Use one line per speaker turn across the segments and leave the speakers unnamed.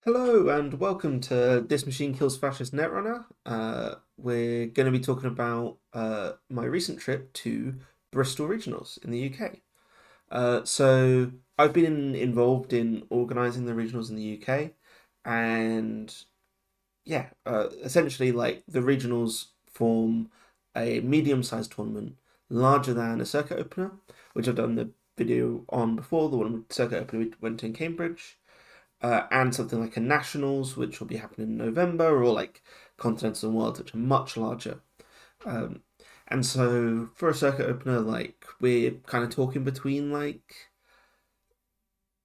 Hello and welcome to This Machine Kills Fascist Netrunner. We're going to be talking about my recent trip to Bristol Regionals in the UK. So I've been involved in organising the regionals in the UK, and yeah, essentially like the regionals form a medium-sized tournament larger than a circuit opener, which I've done the video on before, the one circuit opener we went to in Cambridge, and something like a nationals, which will be happening in November, or like continental and worlds, which are much larger. Um, and so for a circuit opener, like we're kind of talking between like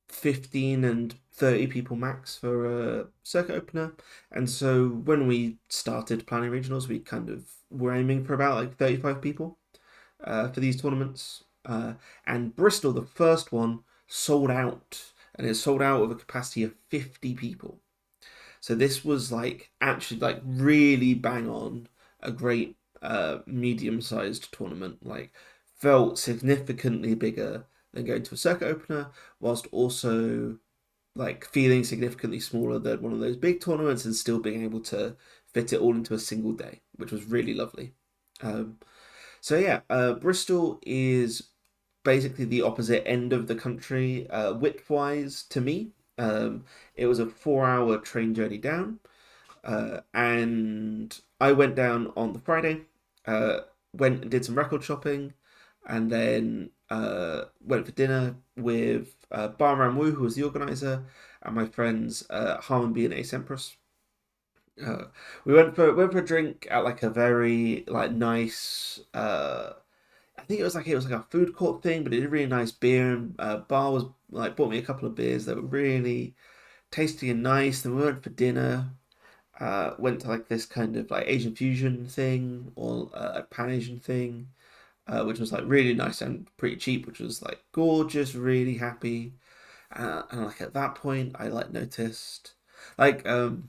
15 and 30 people max for a circuit opener. And so when we started planning regionals, we kind of were aiming for about like 35 people for these tournaments. And Bristol, the first one, sold out, and it sold out with a capacity of 50 people. So this was like actually like really bang on a great medium-sized tournament. Like felt significantly bigger than going to a circuit opener, whilst also like feeling significantly smaller than one of those big tournaments and still being able to fit it all into a single day, which was really lovely. Um, so yeah, Bristol is basically the opposite end of the country, width-wise to me. It was a 4-hour train journey down, and I went down on the Friday, uh, went and did some record shopping, and then went for dinner with Bar Wu, who was the organizer, and my friends Harmon B and Ace Empress. Uh, we went for a drink at like a very like nice I think it was like a food court thing, but it did a really nice beer. And bar was like bought me a couple of beers that were really tasty and nice. Then we went for dinner. Went to like this kind of like Asian fusion thing or a Pan Asian thing, which was like really nice and pretty cheap, which was like gorgeous. Really happy. And like at that point, I like noticed like Ace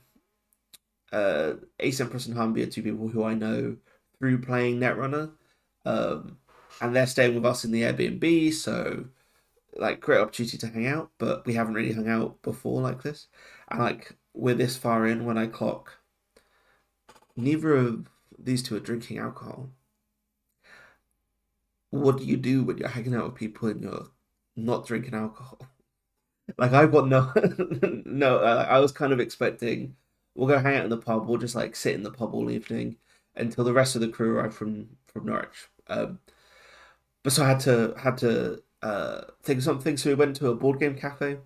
Empress and Humby are two people who I know through playing Netrunner. Um, and they're staying with us in the Airbnb, so like great opportunity to hang out, but we haven't really hung out before like this. And like we're this far in when I clock neither of these two are drinking alcohol. What do you do when you're hanging out with people and you're not drinking alcohol? Like I've got no no. I was kind of expecting we'll go hang out in the pub. We'll just like sit in the pub all evening until the rest of the crew arrive from Norwich. But so I had to think of something. So we went to a board game cafe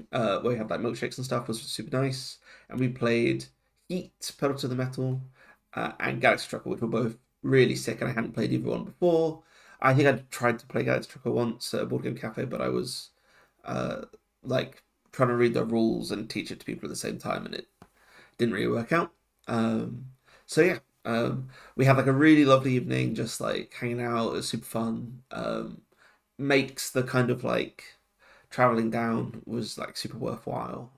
where we had like milkshakes and stuff. It was super nice, and we played Heat, Pedal to the Metal, and Galaxy Trucker, which were both really sick, and I hadn't played either one before. I think I'd tried to play Galaxy Trucker once at a board game cafe, but I was uh, like trying to read the rules and teach it to people at the same time, and it didn't really work out. Um, so yeah, we had like a really lovely evening, just like hanging out. It was super fun. Makes the kind of like traveling down was like super worthwhile.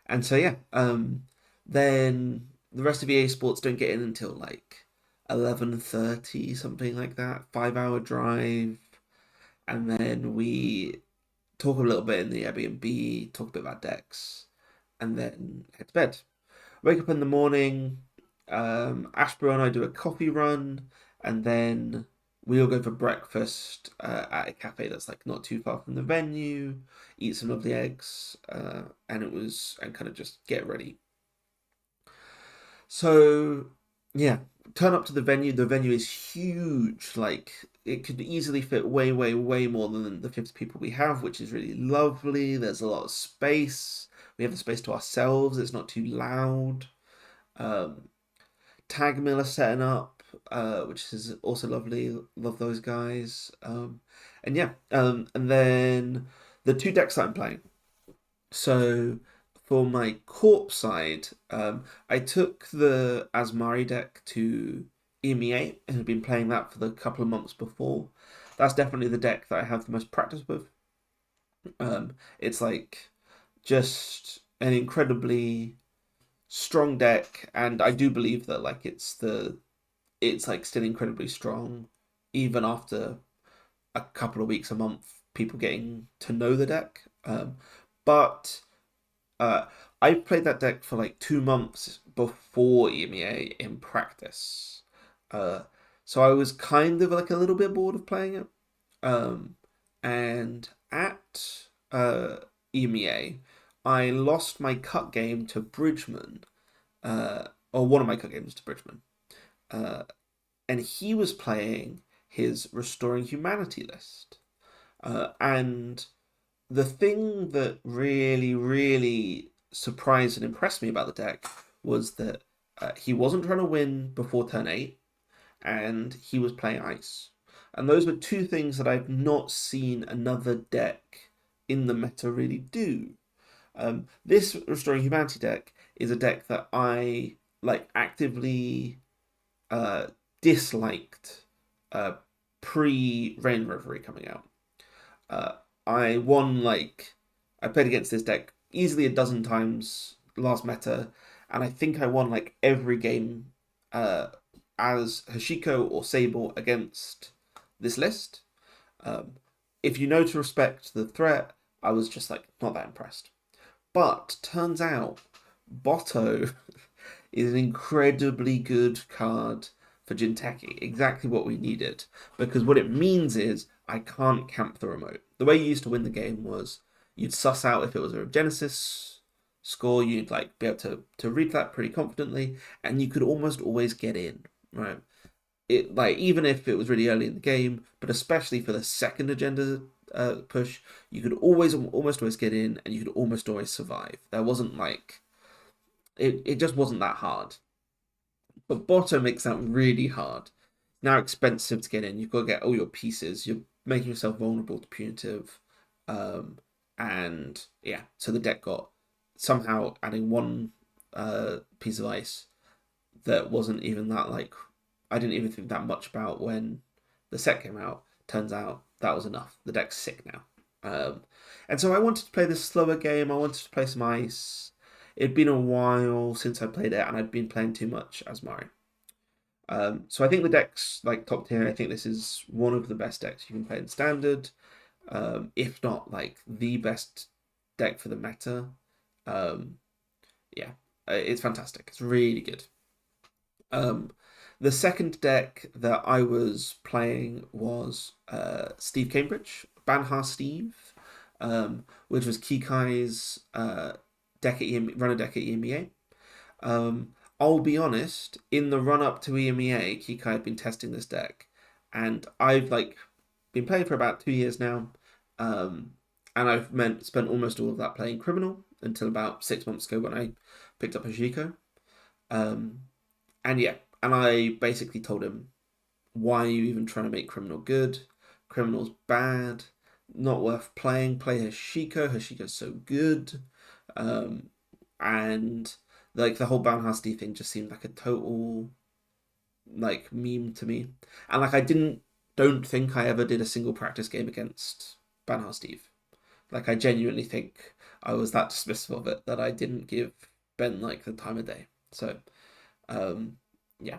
And so yeah, then the rest of EA Sports don't get in until like 11:30, something like that. 5-hour drive, and then we talk a little bit in the Airbnb, talk a bit about decks, and then head to bed. Wake up in the morning. Ashbro and I do a coffee run, and then we all go for breakfast at a cafe that's like not too far from the venue. Eat some lovely eggs, and kind of just get ready. So yeah, turn up to the venue. The venue is huge. Like it could easily fit way, way, way more than the 50 people we have, which is really lovely. There's a lot of space. We have the space to ourselves. It's not too loud. Um, Tag Miller setting up, which is also lovely. Love those guys. And yeah, and then the two decks that I'm playing. So for my Corp side, I took the Asmari deck to EMEA and had been playing that for the couple of months before. That's definitely the deck that I have the most practice with. It's like just an incredibly strong deck, and I do believe that like it's like still incredibly strong, even after a couple of weeks, a month, people getting to know the deck. But Uh, I played that deck for like 2 months before EMEA in practice. Uh, so I was kind of like a little bit bored of playing it. Um, and at EMEA, I lost my cut game to Bridgman, or one of my cut games to Bridgman. Uh, and he was playing his Restoring Humanity list. And the thing that really, really surprised and impressed me about the deck was that he wasn't trying to win before turn 8, and he was playing ice. And those were two things that I've not seen another deck in the meta really do. This Restoring Humanity deck is a deck that I like actively uh, disliked uh, pre Rain Reverie coming out. Uh, I won like I played against this deck easily a dozen times last meta, and I think I won like every game uh, as Hashiko or Sable against this list. Um, if you know to respect the threat, I was just like not that impressed. But turns out Botto is an incredibly good card for Jinteki. Exactly what we needed. Because what it means is I can't camp the remote. The way you used to win the game was you'd suss out if it was a Genesis score, you'd like be able to read that pretty confidently, and you could almost always get in, right? It like even if it was really early in the game, but especially for the second agenda push, you could always almost always get in, and you could almost always survive. There wasn't like it just wasn't that hard. But Botto makes that really hard. Now expensive to get in. You've got to get all your pieces. You're making yourself vulnerable to punitive. Um, and yeah, so the deck got somehow adding one piece of ice that wasn't even that like I didn't even think that much about when the set came out. Turns out that was enough. The deck's sick now. And so I wanted to play this slower game. I wanted to play some ice. It'd been a while since I played it, and I'd been playing too much as Mario. So I think the deck's like top tier. I think this is one of the best decks you can play in standard, if not like the best deck for the meta. Um, yeah, it's fantastic. It's really good. Um, the second deck that I was playing was Steve Cambridge, Banhar Steve, which was Kikai's deck at runner deck at EMEA. I'll be honest, in the run up to EMEA, Kikai had been testing this deck, and I've like been playing for about 2 years now, um, and spent almost all of that playing Criminal until about 6 months ago when I picked up Hashiko. Um, and yeah, and I basically told him, "Why are you even trying to make Criminal good? Criminal's bad, not worth playing. Play Hashiko. Hashiko's so good." Um, and like the whole Banhasty thing just seemed like a total like meme to me. And like I don't think I ever did a single practice game against Banhar Steve. Like I genuinely think I was that dismissive of it that I didn't give Ben like the time of day. So um yeah.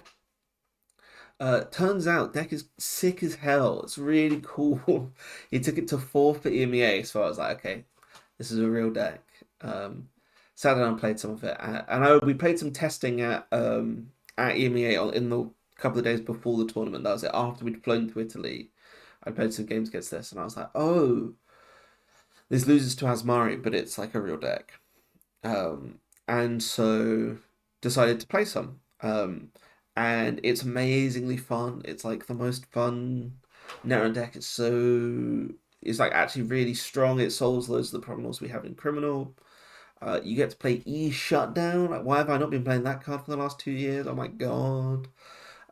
Turns out deck is sick as hell. It's really cool. He took it to fourth at EMEA, so I was like, okay, this is a real deck. Um, Sat down and played some of it, we played some testing at EMEA in the couple of days before the tournament. That was it. After we'd flown to Italy, I played some games against this, and I was like, oh, this loses to Asmari, but it's like a real deck. And so decided to play some. And it's amazingly fun. It's like the most fun Nero deck. It's like actually really strong. It solves loads of the problems we have in Criminal. You get to play E Shutdown. Like, why have I not been playing that card for the last 2 years? Oh my god.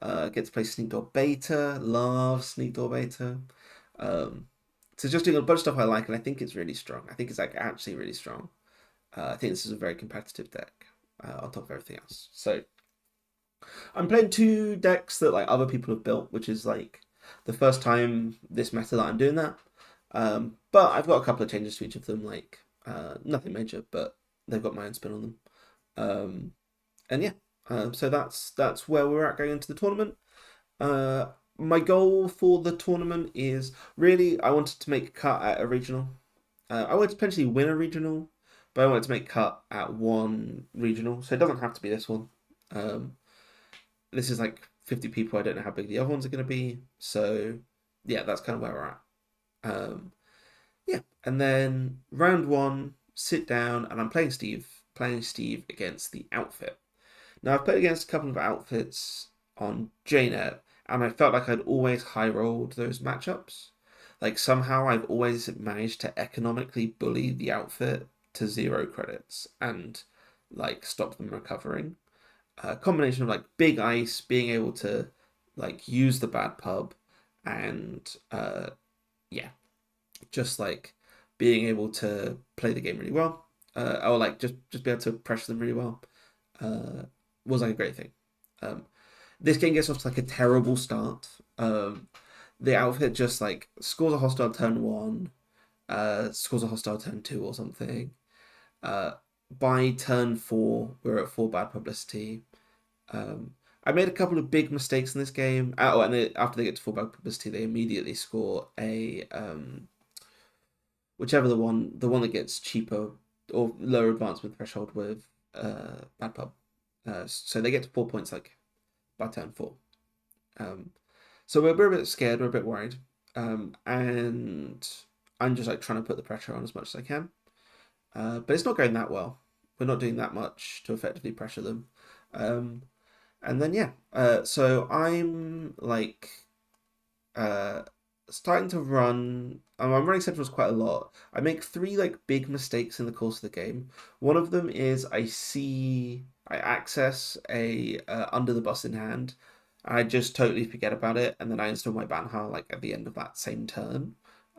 Get to play Sneak Door Beta. Love Sneak Door Beta. Um, so just doing a bunch of stuff I like, and I think it's really strong. I think it's like actually really strong. I think this is a very competitive deck on top of everything else. So I'm playing two decks that like other people have built, which is like the first time this meta that I'm doing that. But I've got a couple of changes to each of them, like nothing major, but they've got my own spin on them. Um, and yeah, so that's where we're at going into the tournament. Uh, my goal for the tournament is really I wanted to make a cut at a regional. I wanted to potentially win a regional, but I wanted to make cut at one regional, so it doesn't have to be this one. Um, this is like 50 people. I don't know how big the other ones are going to be, so yeah, that's kind of where we're at. Yeah, and then round one, sit down, and I'm playing Steve against the outfit. Now I've played against a couple of outfits on JNet, and I felt like I'd always high rolled those matchups. Like somehow I've always managed to economically bully the outfit to 0 credits and like stop them recovering. A combination of like big ice, being able to like use the bad pub, and yeah, just like being able to play the game really well, or like just be able to pressure them really well, uh, was like a great thing. Um, this game gets off to like a terrible start. The outfit just like scores a hostile turn one, scores a hostile turn two or something. Uh, by turn four, we're at four bad publicity. I made a couple of big mistakes in this game. Oh, and after they get to four bad publicity, they immediately score a whichever the one that gets cheaper or lower advancement threshold with bad pub. So they get to 4 points like by turn four. Um, so we're a bit scared, we're a bit worried, and I'm just like trying to put the pressure on as much as I can. But it's not going that well. We're not doing that much to effectively pressure them. Um, and then yeah, so I'm like uh starting to run. I'm running centrals quite a lot. I make three like big mistakes in the course of the game. One of them is I access a under the bus in hand. I just totally forget about it, and then I install my Banha like at the end of that same turn,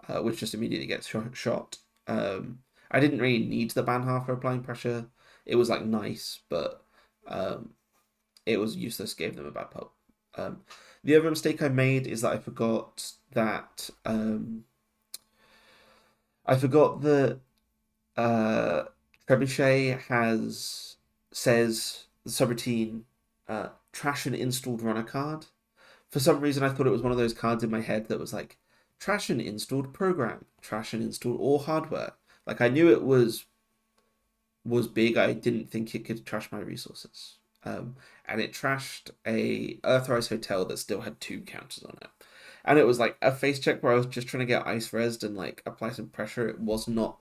which just immediately gets shot. I didn't really need the Banha for applying pressure. It was like nice, but um, it was useless. Gave them a bad pub. Um, the other mistake I made is that I forgot that uh, Trebuchet has says the subroutine trash an installed runner card. For some reason, I thought it was one of those cards in my head that was like trash an installed program, trash an installed all hardware. Like I knew it was big. I didn't think it could trash my resources. And it trashed a Earthrise hotel that still had two counters on it. And it was like a face check where I was just trying to get ice resed and like apply some pressure. It was not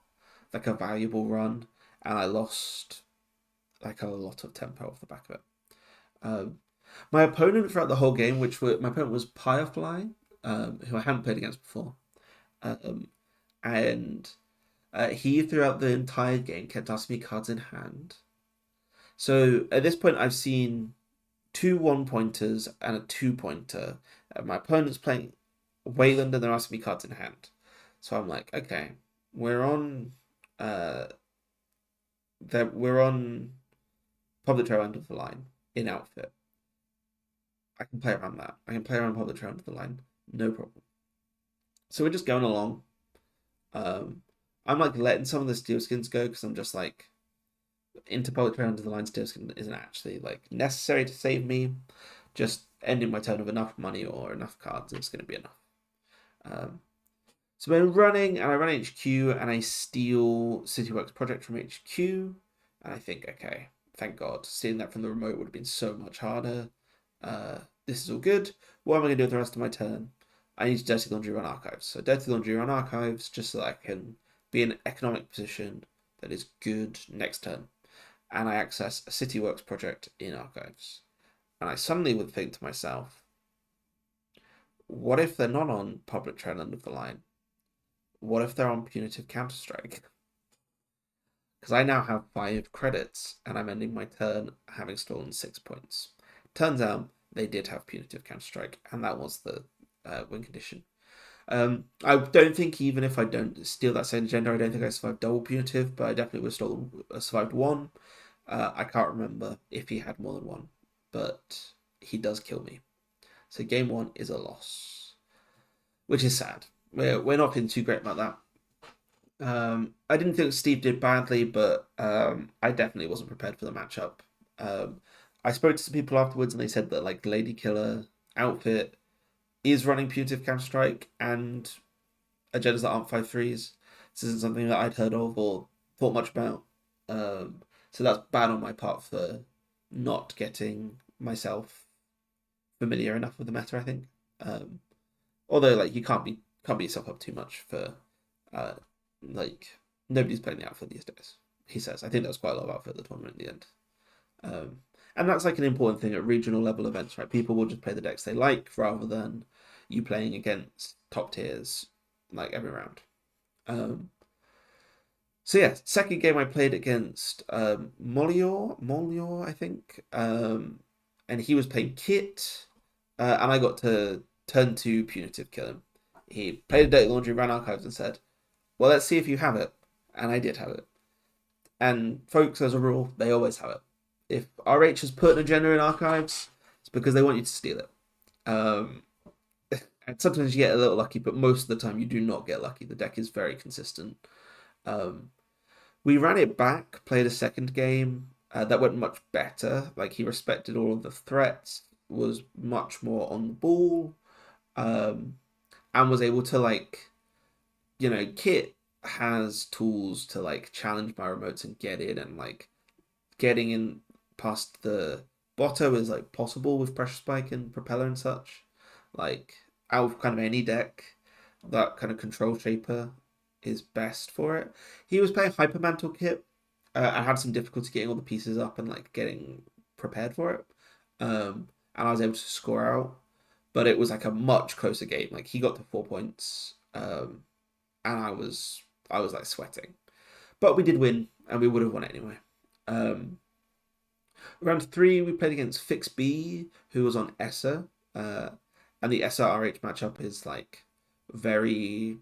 like a valuable run, and I lost like a lot of tempo off the back of it. Um, my opponent throughout the whole game, my opponent was Firefly, who I hadn't played against before, um, and he throughout the entire game kept asking me cards in hand. So at this point, I've seen two 1 pointers and a 2 pointer. My opponent's playing Wayland and they're asking me cards in hand. So I'm like, okay, we're on uh we're on public trail end of the line in outfit. I can play around that. I can play around public trail end of the line, no problem. So we're just going along. Um, I'm like letting some of the steel skins go because I'm just like into public trail end of the line steel skin isn't actually like necessary to save me. Just ending my turn with enough money or enough cards, it's going to be enough. Um, so we're running, and I run HQ, and I steal CityWorks project from HQ, and I think, okay, thank God, stealing that from the remote would have been so much harder. This is all good. What am I going to do with the rest of my turn? I need to Dirty Laundry run archives. So Dirty Laundry run archives, just so that I can be in an economic position that is good next turn. And I access a CityWorks project in archives. And I suddenly would think to myself, what if they're not on public trail end of the line? What if they're on punitive Counter-Strike? Because I now have 5 credits and I'm ending my turn having stolen 6 points. Turns out they did have punitive Counter-Strike, and that was the win condition. I don't think even if I don't steal that same agenda, I don't think I survived double punitive, but I definitely would have survived one. I can't remember if he had more than one, but he does kill me. So game one is a loss, which is sad. We're not feeling too great about that. I didn't think Steve did badly, but I definitely wasn't prepared for the matchup. I spoke to some people afterwards, and they said that like Lady Killer outfit is running punitive Counter Strike and agendas that aren't 5-3s. This isn't something that I'd heard of or thought much about. So that's bad on my part for not getting myself familiar enough with the meta, I think. Um, Although like you can't beat yourself up too much for uh like nobody's playing the outfit these days. He says. I think that's quite a lot of outfit at the tournament in the end. Um, and that's like an important thing at regional level events, right? People will just play the decks they like rather than you playing against top tiers like every round. Um, so yeah, second game I played against Molior, I think, and he was playing Kit, and I got to turn to Punitive kill him. He played a Dirty Laundry, ran archives, and said, "Well, let's see if you have it," and I did have it. And folks, as a rule, they always have it. If RH has put an agenda in archives, it's because they want you to steal it. Um, and sometimes you get a little lucky, but most of the time you do not get lucky. The deck is very consistent. Um, we ran it back, played a second game. That went much better. Like he respected all of the threats, was much more on the ball, um, and was able to Kit has tools to like challenge my remotes and get in, and like getting in past the botto is like possible with pressure spike and propeller and such. Like out of kind of any deck, that kind of control shaper is best for it. He was playing Hypermantle Kit. I had some difficulty getting all the pieces up and like getting prepared for it. And I was able to score out, but it was like a much closer game. Like he got to 4 points, and I was like sweating, but we did win, and we would have won it anyway. Um, Round three, we played against Fix B, who was on Essa, and the Essa RH matchup is like very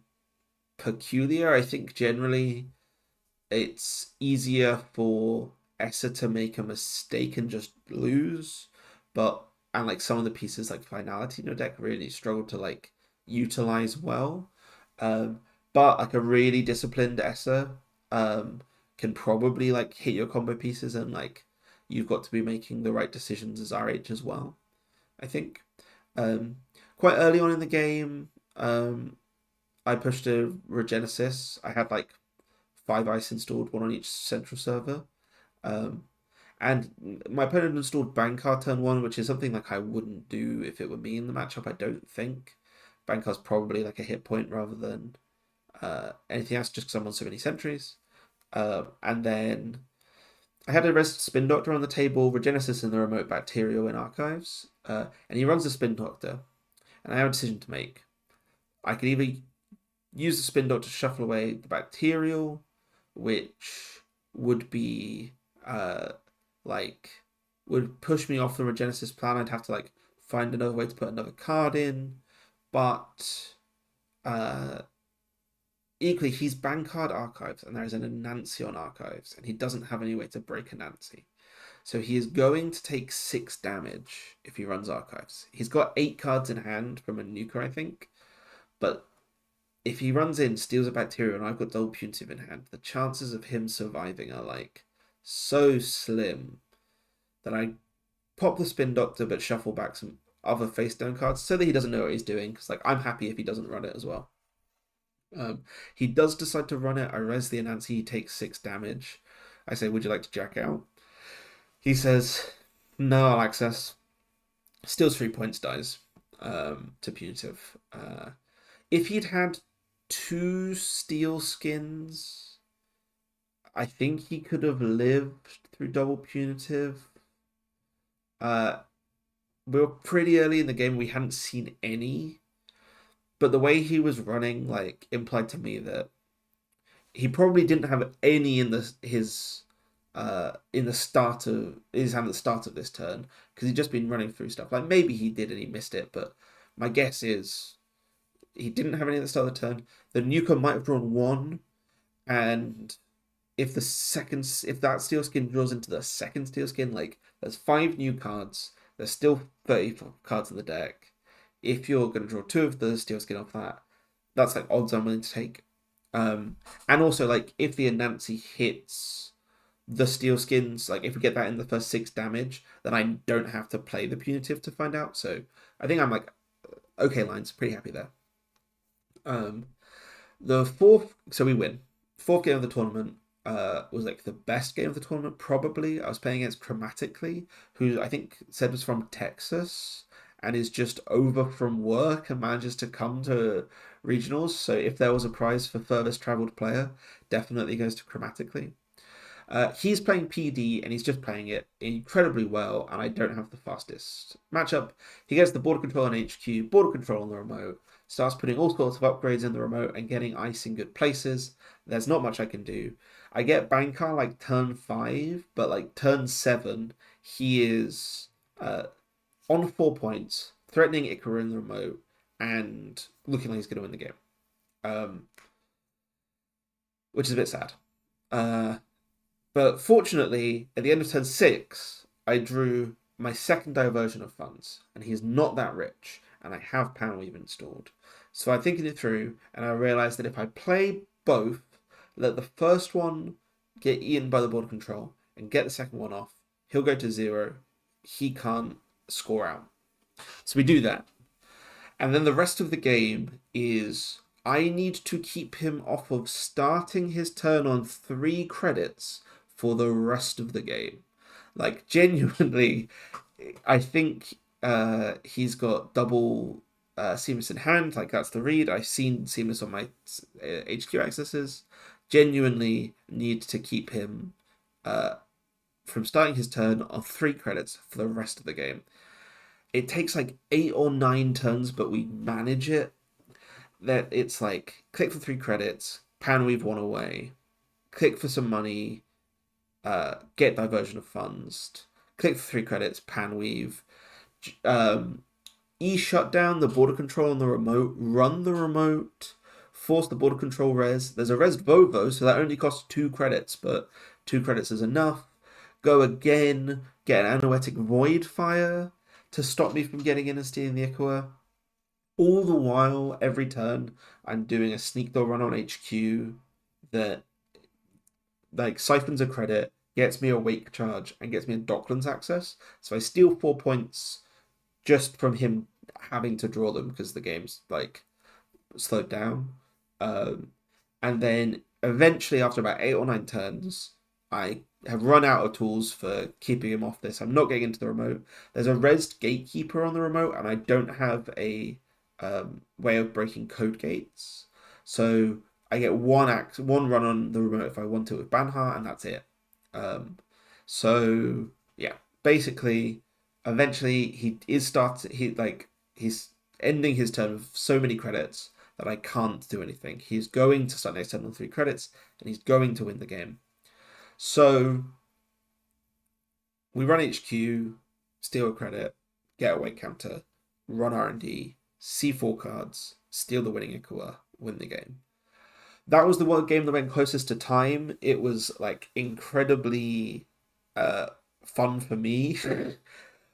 peculiar. I think generally it's easier for Essa to make a mistake and just lose, but and like some of the pieces like finality in your deck really struggle to like utilize well. Um, but like a really disciplined Essa can probably like hit your combo pieces, and like you've got to be making the right decisions as RH as well. I think um, quite early on in the game, I pushed a Regenesis. I had like 5 ice installed, one on each central server. Um, and my opponent installed Bankar turn one, which is something like I wouldn't do if it were me in the matchup. I don't think Bankar's probably like a hit point rather than anything else, just because I'm on so many sentries. And then I had a Res Spin Doctor on the table, Regenesis in the remote Bacterial in Archives, and he runs the Spin Doctor, and I have a decision to make. I could either use the Spin Doctor to shuffle away the Bacterial, which would be like would push me off the Regenesis plan. I'd have to like find another way to put another card in, but uh, equally he's Bankard Archives, and there is an Anansi on Archives, and he doesn't have any way to break Anansi. So he is going to take 6 damage if he runs Archives. He's got 8 cards in hand from a nuker, I think, but if he runs in, steals a Bacteria, and I've got Double Punitive in hand, the chances of him surviving are like so slim that I pop the Spin Doctor but shuffle back some other face down cards so that he doesn't know what he's doing, because like I'm happy if he doesn't run it as well. He does decide to run it. I res the Anansi, he takes 6 damage. I say, would you like to jack out? He says, no, I'll access. Steals 3 points, dies to Punitive. If he'd had 2 steel skins, I think he could have lived through double Punitive. We were pretty early in the game. We hadn't seen any, but the way he was running like implied to me that he probably didn't have any in the start of his hand at the start of this turn, because he'd just been running through stuff. Like maybe he did and he missed it, but my guess is he didn't have any at the start of the turn. The nuker might have drawn 1, and if that steel skin draws into the second steel skin, like there's 5 new cards. There's still 30 cards in the deck. If you're going to draw 2 of the steel skin off that, that's like odds I'm willing to take. And also like if the Anansi hits the steel skins, like if we get that in the first 6 damage, then I don't have to play the punitive to find out. So I think I'm like okay lines, pretty happy there. The fourth, so we win. 4th game of the tournament. was like the best game of the tournament, probably. I was playing against Chromatically, who I think said was from Texas and is just over from work and manages to come to regionals. So if there was a prize for furthest traveled player, definitely goes to Chromatically. He's playing PD and he's just playing it incredibly well, and I don't have the fastest matchup. He gets the border control on HQ, border control on the remote, starts putting all sorts of upgrades in the remote and getting ice in good places. There's not much I can do. I get Bankar like turn 5, but like turn 7, he is on 4 points, threatening Ikaru in the remote, and looking like he's going to win the game, um, which is a bit sad. Uh, But fortunately, at the end of turn 6, I drew my second diversion of funds, and he's not that rich, and I have Poundweave installed. So I'm thinking it through, and I realised that if I play both, let the first one get eaten by the border control, and get the second one off, he'll go to 0. He can't score out. So we do that. And then the rest of the game is I need to keep him off of starting his turn on 3 credits for the rest of the game. Like, genuinely, I think he's got double Seamless in hand. Like, that's the read. I've seen Seamless on my HQ accesses. Genuinely need to keep him from starting his turn on 3 credits for the rest of the game. It takes like 8 or 9 turns, but we manage it. That it's like click for 3 credits, pan weave one away, click for some money, get diversion of funds, click for 3 credits, pan weave, shut down the border control on the remote, run the remote, force the border control res. There's a res Vovo, so that only costs 2 credits, but 2 credits is enough. Go again, get an Anoetic Void Fire to stop me from getting in and stealing the Ichor. All the while, every turn, I'm doing a sneak door run on HQ that like siphons a credit, gets me a wake charge, and gets me a Docklands access. So I steal 4 points just from him having to draw them because the game's like slowed down. And then eventually, after about 8 or 9 turns, I have run out of tools for keeping him off this. I'm not getting into the remote. There's a resed gatekeeper on the remote, and I don't have a way of breaking code gates. So I get one run on the remote if I want to with Banhart, and that's it. So yeah, basically, eventually he's ending his turn with so many credits that I can't do anything. He's going to start next turn on 3 credits, and he's going to win the game. So we run HQ, steal a credit, get a weight counter, run R&D, C4 cards, steal the winning Ikua, win the game. That was the one game that went closest to time. It was like incredibly fun for me.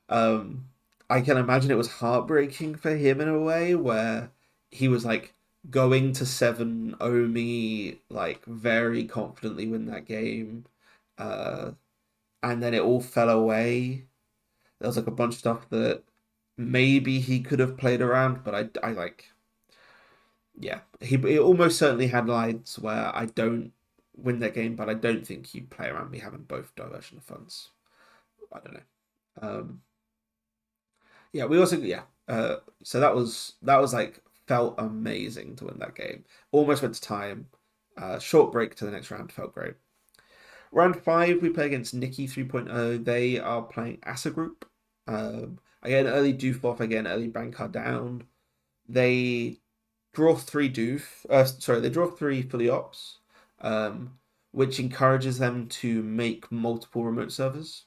I can imagine it was heartbreaking for him in a way where he was like going to 7-0 me like very confidently win that game. And then it all fell away. There was like a bunch of stuff that maybe he could have played around, but I like, yeah, he almost certainly had lines where I don't win that game, but I don't think you play around me having both diversion of funds. I don't know. Yeah, we also so that was like felt amazing to win that game. Almost went to time. Short break to the next round felt great. Round 5, we play against Nikki 3.0. They are playing Asa Group. I get an early doof off, I get an early Bankar down. They draw 3 doof. They draw 3 for the ops, which encourages them to make multiple remote servers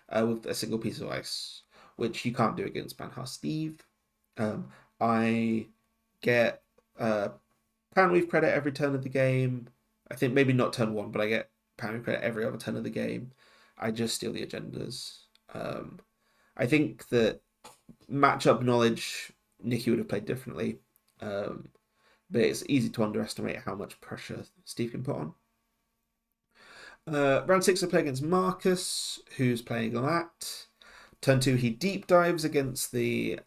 with a single piece of ice, which you can't do against Banhar Steve. I get Poundweave credit every turn of the game. I think maybe not turn 1, but I get Poundweave credit every other turn of the game. I just steal the agendas. I think that matchup knowledge, Nikki would have played differently. But it's easy to underestimate how much pressure Steve can put on. Round 6, I play against Marcus, who's playing Lat. Turn 2, he deep dives against the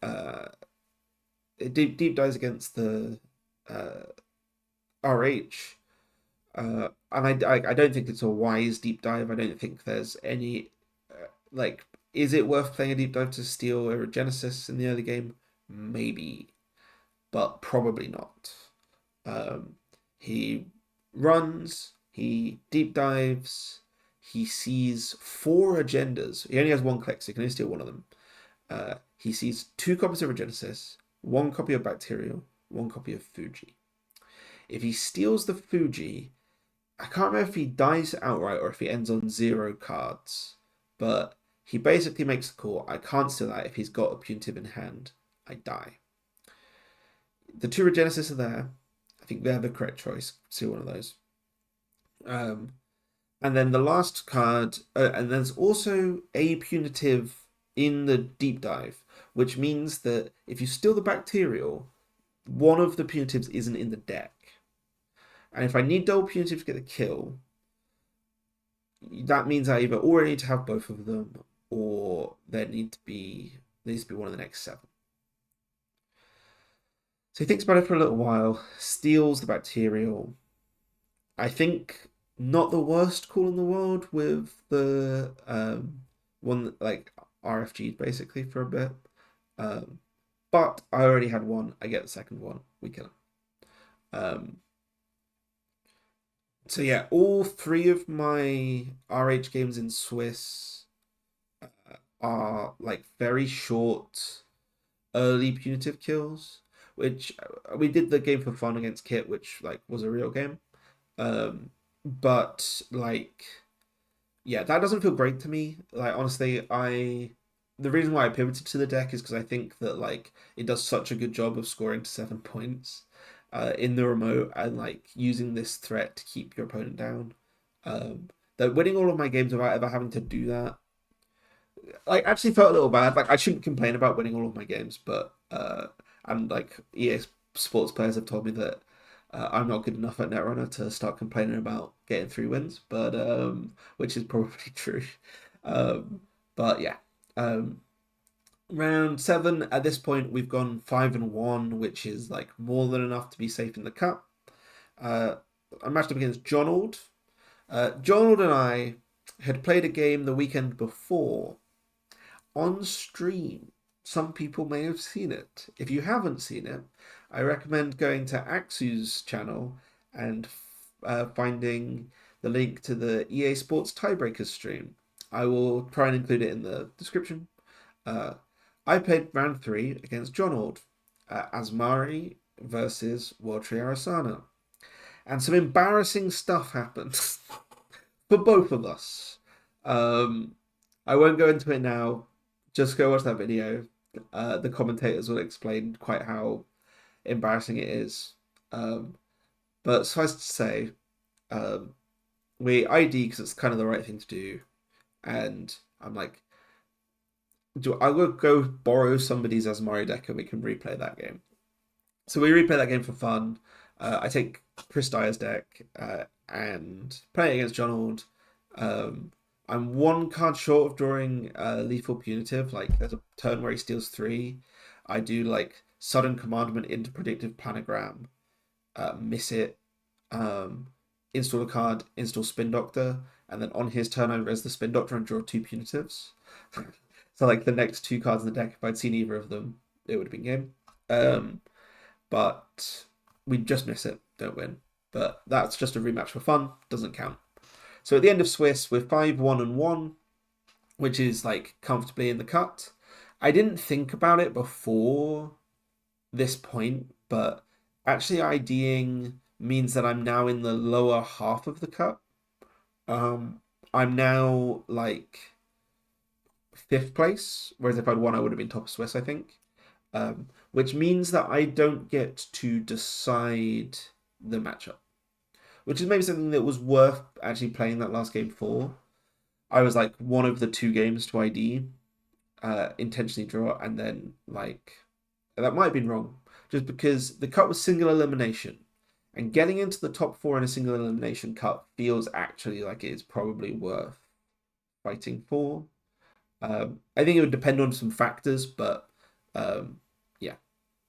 deep dives against the RH. And I don't think it's a wise deep dive. I don't think there's any like, is it worth playing a deep dive to steal a Genesis in the early game? Maybe, but probably not. Um, he runs, he deep dives, he sees four agendas. He only has one click, so he can only steal one of them. He sees two copies of Regenesis, one copy of Bacterial, one copy of Fuji. If he steals the Fuji, I can't remember if he dies outright or if he ends on zero cards, but he basically makes the call. I can't steal that if he's got a punitive in hand. I die. The two Regenesis are there. I think they're the correct choice. Steal one of those. Um, and then the last card, and there's also a punitive in the deep dive, which means that if you steal the Bacterial, one of the punitives isn't in the deck. And if I need double punitive to get the kill, that means I either already need to have both of them, or there needs to be one of the next seven. So he thinks about it for a little while, steals the Bacterial. I think not the worst call in the world with the one like RFG basically for a bit. Um, but I already had one. I get the second one. We kill him. Um, so yeah, all three of my RH games in Swiss are like very short, early punitive kills. Which we did the game for fun against Kit, which like was a real game. But like, yeah, that doesn't feel great to me. Like honestly, the reason why I pivoted to the deck is because I think that like it does such a good job of scoring to 7 points in the remote and like using this threat to keep your opponent down. That winning all of my games without ever having to do that, like actually felt a little bad. Like I shouldn't complain about winning all of my games, but and like EA Sports players have told me that I'm not good enough at Netrunner to start complaining about getting 3 wins, but which is probably true. Um, but yeah, um, round 7 at this point we've gone 5-1, which is like more than enough to be safe in the cup. I matched up against Jonald. Jonald and I had played a game the weekend before on stream. Some people may have seen it. If you haven't seen it, I recommend going to Axu's channel and finding the link to the EA Sports Tiebreakers stream. I will try and include it in the description. I played round 3 against John Ord, Asmari versus Waltri Arasana. And some embarrassing stuff happened for both of us. I won't go into it now. Just go watch that video. The commentators will explain quite how embarrassing it is. But suffice to say, we ID because it's kind of the right thing to do. And I'm like, I will go borrow somebody's Asmari deck and we can replay that game. So we replay that game for fun. I take Chris Dyer's deck and play it against John Ord. I'm one card short of drawing Lethal Punitive. Like, there's a turn where he steals 3. I do, like, Sudden Commandment into Predictive Planogram, miss it, install a card, install Spin Doctor, and then on his turn I res the Spin Doctor and draw 2 Punitives. So, like, the next 2 cards in the deck, if I'd seen either of them, it would have been game. But we just miss it, don't win. But that's just a rematch for fun, doesn't count. So at the end of Swiss, we're 5-1-1, which is like comfortably in the cut. I didn't think about it before this point, but actually IDing means that I'm now in the lower half of the cut. I'm now like 5th place, whereas if I'd won, I would have been top of Swiss, I think. Which means that I don't get to decide the matchup, which is maybe something that was worth actually playing that last game for. I was like one of the 2 games to ID, intentionally draw, and then like that might have been wrong, just because the cut was single elimination, and getting into the top 4 in a single elimination cut feels actually like it is probably worth fighting for. I think it would depend on some factors, but yeah,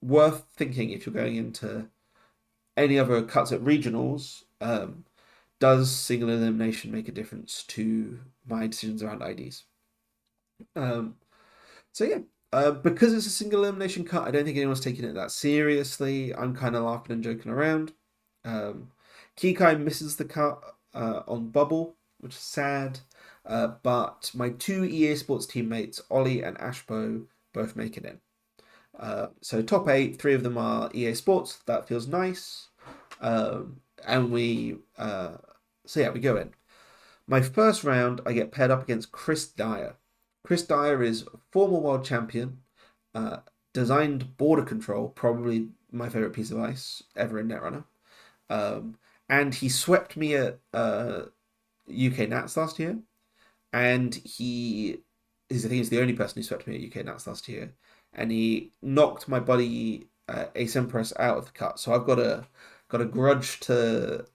worth thinking if you're going into any other cuts at regionals. does single elimination make a difference to my decisions around IDs? Um, so yeah, because it's a single elimination cut, I don't think anyone's taking it that seriously. I'm kind of laughing and joking around. Um, Kikai misses the cut on bubble, which is sad. But my two EA Sports teammates, Ollie and Ashbo, both make it in. So top eight, three of them are EA Sports. That feels nice. And so yeah, we go in. My first round, I get paired up against Chris Dyer. Chris Dyer is former world champion, uh, designed border control, probably my favorite piece of ice ever in Netrunner. Um, and he swept me at UK Nats last year, and I think he's the only person who swept me at UK Nats last year, and he knocked my buddy Ace Empress out of the cut. So I've got a grudge to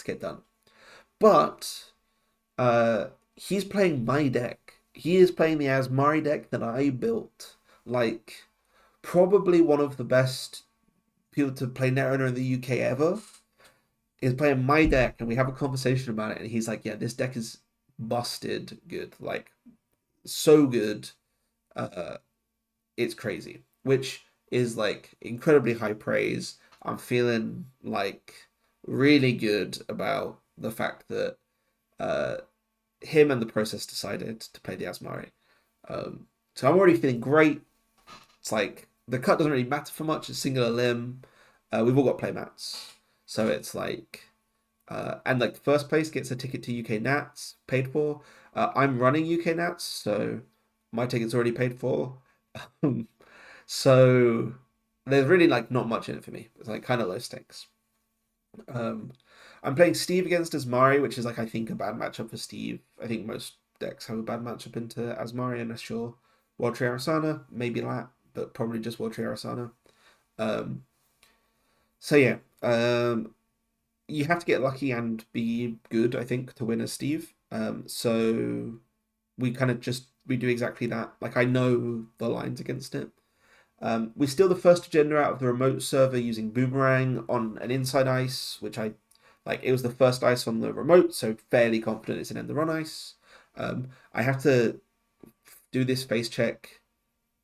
get done, but he's playing my deck. He is playing the Asmari deck that I built. Like, probably one of the best people to play Netrunner in the UK ever is playing my deck, and we have a conversation about it, and he's like, yeah, this deck is busted good. Like, so good. Uh, it's crazy. Which is, like, incredibly high praise. I'm feeling, like, really good about the fact that uh, him and the process decided to play the Asmari. So I'm already feeling great. It's like the cut doesn't really matter for much. It's singular limb. We've all got playmats, so it's like, and like the first place gets a ticket to UK Nats paid for. I'm running UK Nats, so my ticket's already paid for. So there's really like not much in it for me. It's like kind of low stakes. Um, I'm playing Steve against Asmari, which is like I think a bad matchup for Steve. I think most decks have a bad matchup into Asmari, unless you're World Tree Arasana, maybe Lat, but probably just World Tree Arasana. Um, so yeah, you have to get lucky and be good, I think, to win as Steve. So we kind of just we do exactly that. Like I know the lines against it. We steal the first agenda out of the remote server using Boomerang on an inside ice, which I like. It was the first ice on the remote, so fairly confident it's an end the run ice. I have to do this face check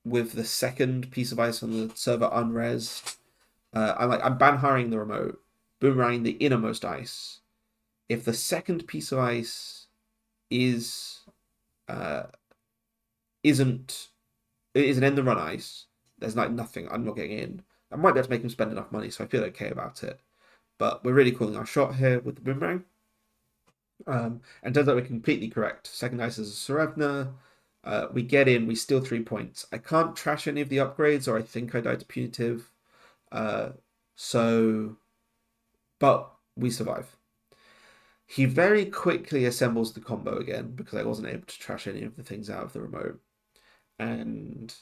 with the second piece of ice on the server unresed. I'm ban hiring the remote, Boomerang the innermost ice. If the second piece of ice is uh, isn't is an end the run ice, there's like nothing. I'm not getting in. I might be able to make him spend enough money, so I feel okay about it. But we're really calling our shot here with the Boomerang. And turns out we're completely correct. Second ice is a Serevna. We get in, we steal 3 points. I can't trash any of the upgrades, or I think I died to punitive. Uh, so, but we survive. He very quickly assembles the combo again because I wasn't able to trash any of the things out of the remote. And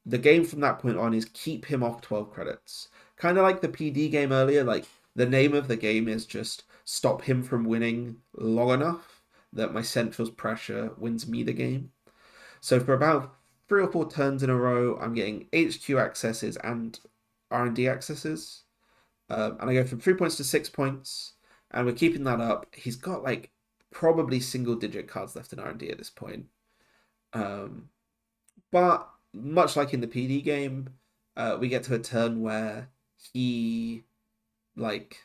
the game from that point on is keep him off 12 credits. Kind of like the PD game earlier, like the name of the game is just stop him from winning long enough that my central's pressure wins me the game. So for about 3 or 4 turns in a row, I'm getting HQ accesses and R&D accesses. And I go from 3 points to 6 points, and we're keeping that up. He's got like probably single digit cards left in R&D at this point. But much like in the PD game, we get to a turn where he like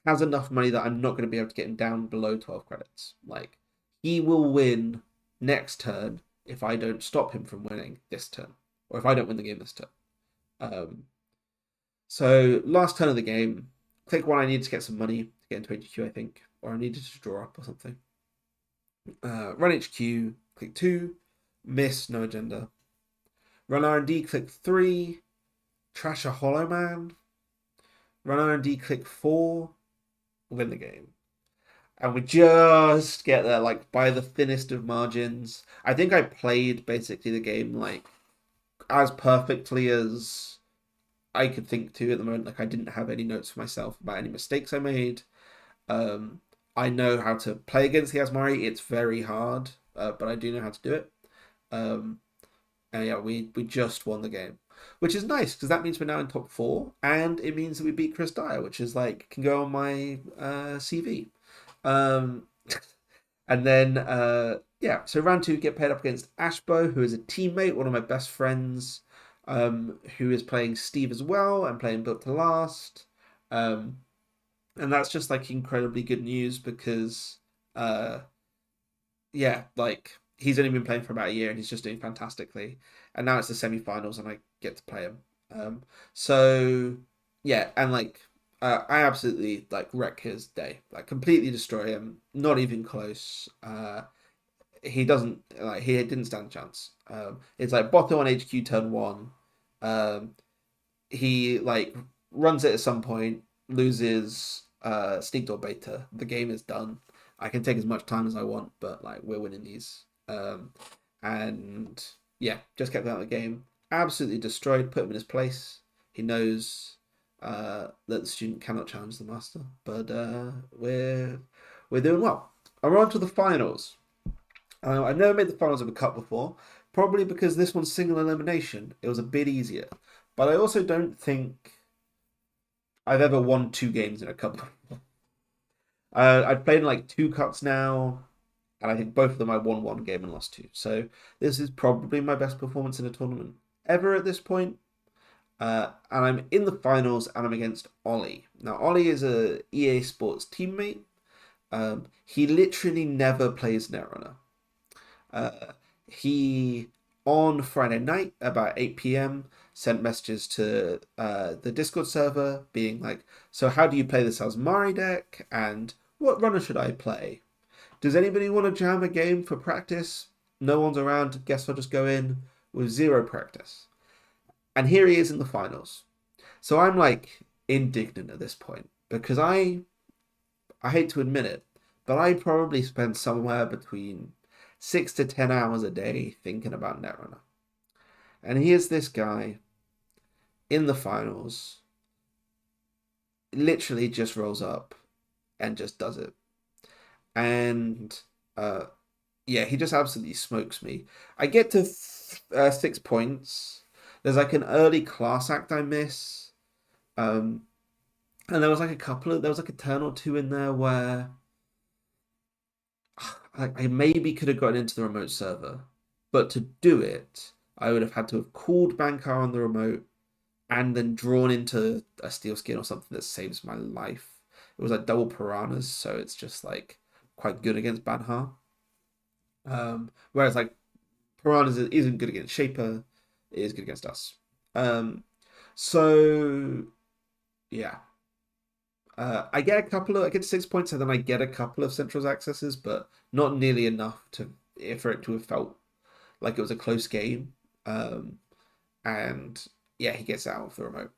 has enough money that I'm not going to be able to get him down below 12 credits. Like he will win next turn if I don't stop him from winning this turn, or if I don't win the game this turn. So last turn of the game, click one. I needed to get some money to get into HQ, I think, or I needed to draw up or something. Run HQ, click 2, miss, no agenda. Run R&D, click 3, trash a Hollow Man. Run R&D, click 4, win the game. And we just get there, like, by the thinnest of margins. I think I played, basically, the game, like, as perfectly as I could think to at the moment. Like, I didn't have any notes for myself about any mistakes I made. I know how to play against the Asmari. It's very hard, but I do know how to do it. And yeah, we just won the game. which is nice because that means we're now in top four, and it means that we beat Chris Dyer, which is like can go on my CV. Um, and then yeah, so round two get paired up against Ashbo, who is a teammate, one of my best friends, who is playing Steve as well and playing Built to Last. Um, and that's just like incredibly good news because uh yeah, like he's only been playing for about a year and he's just doing fantastically. And now it's the semi-finals and I get to play him. Um, so yeah, and like I absolutely like wreck his day, like completely destroy him. Not even close. He doesn't like he didn't stand a chance. It's like Botto on HQ turn one. Um, he like runs it at some point, loses sneak door beta. The game is done. I can take as much time as I want, but like we're winning these. And yeah, just kept out of the game. Absolutely destroyed, put him in his place. He knows that the student cannot challenge the master, but we're doing well. And we're on to the finals. I've never made the finals of a cup before, probably because this one's single elimination. It was a bit easier. But I also don't think I've ever won two games in a cup. I've played in like two cups now, and I think both of them I won one game and lost two. So this is probably my best performance in a tournament ever at this point. And I'm in the finals, and I'm against Ollie. Now Ollie is a EA Sports teammate. He literally never plays Netrunner. Uh, he on Friday night about 8 p.m. sent messages to the Discord server being like, "So how do you play this Asmari deck? And what runner should I play? Does anybody want to jam a game for practice? No one's around. Guess I'll just go in with zero practice." And here he is in the finals. So I'm like indignant at this point because I hate to admit it, but I probably spend somewhere between 6 to 10 hours a day thinking about Netrunner. And here's this guy in the finals, literally just rolls up and just does it. And yeah, he just absolutely smokes me. I get to 6 points. There's like an early class act I miss. Um, and there was like there was like a turn or two in there where I maybe could have gotten into the remote server, but to do it, I would have had to have called Bankar on the remote and then drawn into a steel skin or something that saves my life. It was like double piranhas, so it's just like quite good against Banhar. Whereas like piranhas isn't good against Shaper, it is good against us. Um, so yeah, I get 6 points, and then I get a couple of Central's accesses, but not nearly enough for it to have felt like it was a close game. Um, and yeah, he gets out of the remote.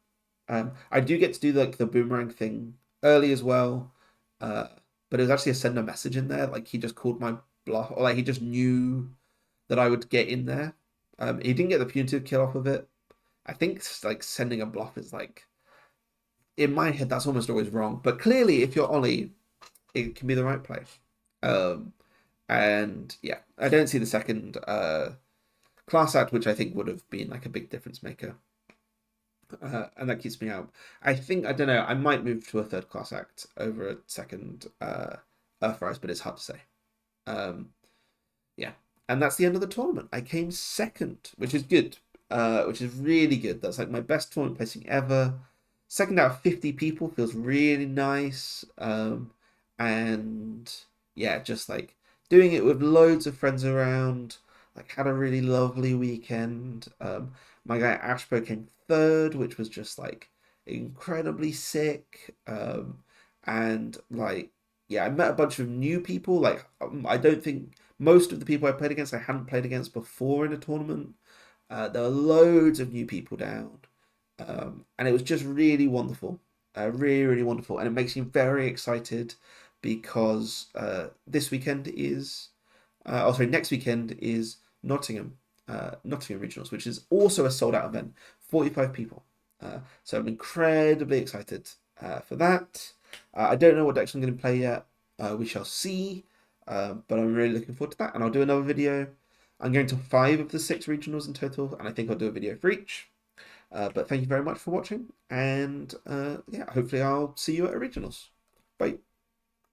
I do get to do like the boomerang thing early as well, uh, but it was actually a send a message in there. Like he just called my bluff, or like he just knew that I would get in there. He didn't get the punitive kill off of it. I think like sending a bluff is like in my head that's almost always wrong, but clearly if you're Ollie, it can be the right play. Um, and yeah, I don't see the second class act, which I think would have been like a big difference maker. And that keeps me out. I think I don't know. I might move to a third class act over a second Earthrise, but it's hard to say. Um, yeah, and that's the end of the tournament. I came second, which is good. Which is really good. That's like my best tournament placing ever. Second out of 50 people feels really nice. And yeah, just like doing it with loads of friends around. Like had a really lovely weekend. My guy Ashbo came third, which was just like incredibly sick. And like yeah, I met a bunch of new people. Like I don't think most of the people I played against I hadn't played against before in a tournament. There were loads of new people down, and it was just really wonderful, really really wonderful, and it makes me very excited because this weekend is, oh sorry, next weekend is Nottingham, Nottingham Regionals, which is also a sold out event, 45 people. So I'm incredibly excited for that. I don't know what decks I'm going to play yet. We shall see, but I'm really looking forward to that, and I'll do another video. I'm going to 5 of the 6 regionals in total, and I think I'll do a video for each. But thank you very much for watching, and yeah, hopefully I'll see you at Originals. Bye.